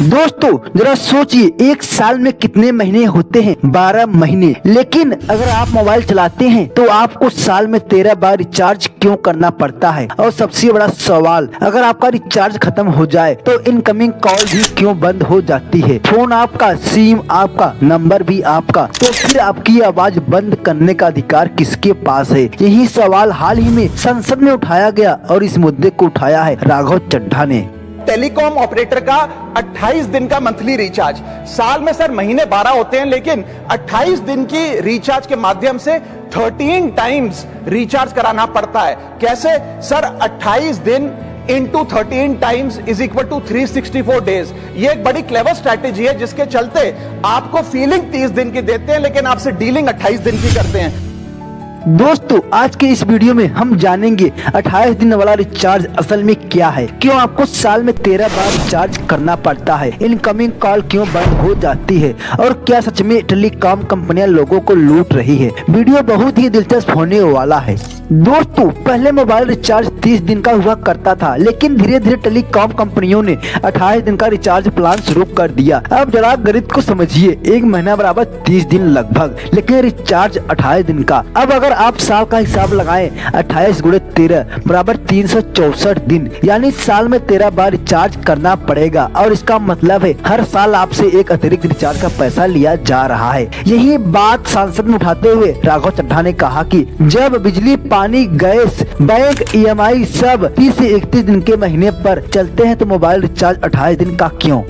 दोस्तों जरा सोचिए, एक साल में कितने महीने होते हैं? 12 महीने। लेकिन अगर आप मोबाइल चलाते हैं तो आपको साल में 13 बार रिचार्ज क्यों करना पड़ता है? और सबसे बड़ा सवाल, अगर आपका रिचार्ज खत्म हो जाए तो इनकमिंग कॉल भी क्यों बंद हो जाती है? फोन आपका, सिम आपका, नंबर भी आपका, तो फिर आपकी आवाज बंद करने का अधिकार किसके पास है? यही सवाल हाल ही में संसद में उठाया गया और इस मुद्दे को उठाया है राघव चड्ढा ने। टेलीकॉम ऑपरेटर का 28 दिन का मंथली रिचार्ज, साल में सर महीने 12 होते हैं, लेकिन 28 दिन की रिचार्ज के माध्यम से 13 टाइम्स रिचार्ज कराना पड़ता है। कैसे सर? 28 दिन into 13 times is equal to 364 days. ये एक बड़ी क्लेवर स्ट्रैटेजी है जिसके चलते आपको फीलिंग 30 दिन की देते हैं, लेकिन आपसे डीलिंग 28 दिन की करते हैं। दोस्तों आज के इस वीडियो में हम जानेंगे 28 दिन वाला रिचार्ज असल में क्या है, क्यों आपको साल में 13 बार रिचार्ज करना पड़ता है, इनकमिंग कॉल क्यों बंद हो जाती है और क्या सच में टेलीकॉम कंपनियां लोगों को लूट रही है। वीडियो बहुत ही दिलचस्प होने वाला है। दोस्तों पहले मोबाइल रिचार्ज 30 दिन का हुआ करता था, लेकिन धीरे धीरे टेलीकॉम कंपनियों ने 28 दिन का रिचार्ज प्लान शुरू कर दिया। अब जरा गणित को समझिए, एक महीना बराबर 30 दिन लगभग, लेकिन रिचार्ज 28 दिन का। अब अगर आप साल का हिसाब लगाएं, 28 गुणे 13 बराबर 364 दिन, यानी साल में 13 बार रिचार्ज करना पड़ेगा। और इसका मतलब है हर साल आपसे एक अतिरिक्त रिचार्ज का पैसा लिया जा रहा है। यही बात सांसद में उठाते हुए राघव चड्ढा ने कहा कि जब बिजली, पानी, गैस, बैंक, EMI सब 30 से 31 दिन के महीने पर चलते हैं तो मोबाइल रिचार्ज 28 दिन का क्यों?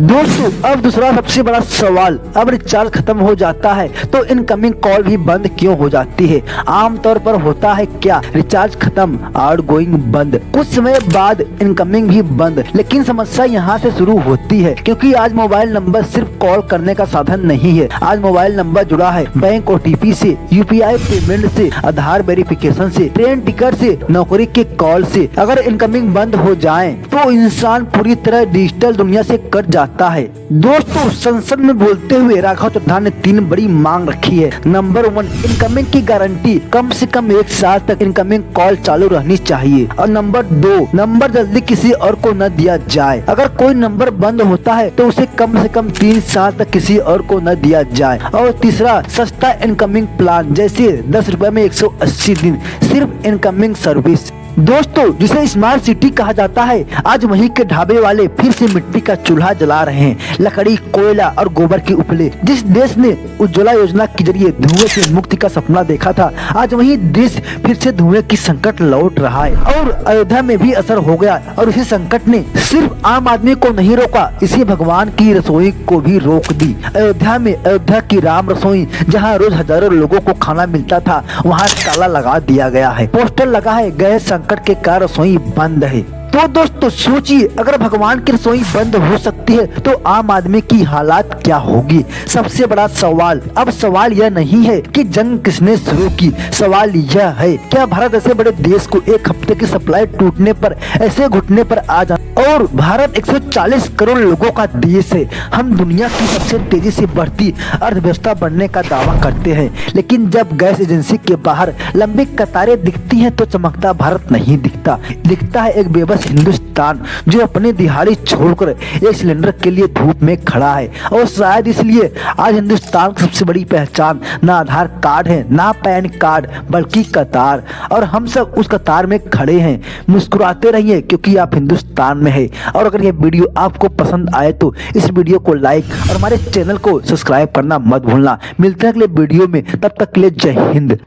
दोस्तों अब दूसरा सबसे बड़ा सवाल, अब रिचार्ज खत्म हो जाता है तो इनकमिंग कॉल भी बंद क्यों हो जाती है? आमतौर पर होता है क्या, रिचार्ज खत्म, आउटगोइंग बंद, कुछ समय बाद इनकमिंग भी बंद। लेकिन समस्या यहाँ से शुरू होती है, क्योंकि आज मोबाइल नंबर सिर्फ कॉल करने का साधन नहीं है। आज मोबाइल नंबर जुड़ा है बैंक OTP से, UPI पेमेंट से, आधार वेरिफिकेशन से, ट्रेन टिकट से, नौकरी के कॉल से। अगर इनकमिंग बंद हो जाए तो इंसान पूरी तरह डिजिटल दुनिया से कट जाता है। दोस्तों संसद में बोलते हुए राघव चड्ढा ने 3 बड़ी मांग रखी है। नंबर 1, इनकमिंग की गारंटी, कम से कम 1 साल तक इनकमिंग कॉल चालू रहनी चाहिए। और नंबर 2, नंबर जल्दी किसी और को न दिया जाए। अगर कोई नंबर बंद होता है तो उसे कम से कम 3 साल तक किसी और को न दिया जाए। और तीसरा, सस्ता इनकमिंग प्लान, जैसे 10 रुपए में 180 दिन सिर्फ इनकमिंग सर्विस। दोस्तों जिसे स्मार्ट सिटी कहा जाता है, आज वहीं के ढाबे वाले फिर से मिट्टी का चूल्हा जला रहे हैं। लकड़ी, कोयला और गोबर की उपले। जिस देश ने उज्ज्वला योजना के जरिए धुएं से मुक्ति का सपना देखा था, आज वही देश फिर से धुएं की संकट लौट रहा है। और अयोध्या में भी असर हो गया, और इसी संकट ने सिर्फ आम आदमी को नहीं रोका, इसी भगवान की रसोई को भी रोक दी। अयोध्या में अयोध्या की राम रसोई, जहाँ रोज हजारों लोगों को खाना मिलता था, वहाँ ताला लगा दिया गया है। पोस्टर लगा है, गैस संकट के कारण रसोई बंद है। तो दोस्तों सोचिए, अगर भगवान की रसोई बंद हो सकती है तो आम आदमी की हालात क्या होगी? सबसे बड़ा सवाल, अब सवाल यह नहीं है कि जंग किसने शुरू की, सवाल यह है क्या भारत ऐसे बड़े देश को एक हफ्ते की सप्लाई टूटने पर, ऐसे घुटने पर आ जाए? और भारत 140 करोड़ लोगों का देश है। हम दुनिया की सबसे तेजी से बढ़ती अर्थव्यवस्था बनने का दावा करते हैं, लेकिन जब गैस एजेंसी के बाहर लंबी कतारें दिखती हैं तो चमकता भारत नहीं दिखता। दिखता है एक बेबस हिंदुस्तान जो अपने दिहाड़ी छोड़कर एक सिलेंडर के लिए धूप में खड़ा है। और शायद इसलिए आज हिंदुस्तान की सबसे बड़ी पहचान ना आधार कार्ड है, ना पैन कार्ड, बल्कि कतार। और हम सब उस कतार में खड़े हैं। मुस्कुराते रहिए क्योंकि आप हिंदुस्तान में है। और अगर ये वीडियो आपको पसंद आए तो इस वीडियो को लाइक और हमारे चैनल को सब्सक्राइब करना मत भूलना। मिलते हैं अगले वीडियो में, तब तक के लिए जय हिंद।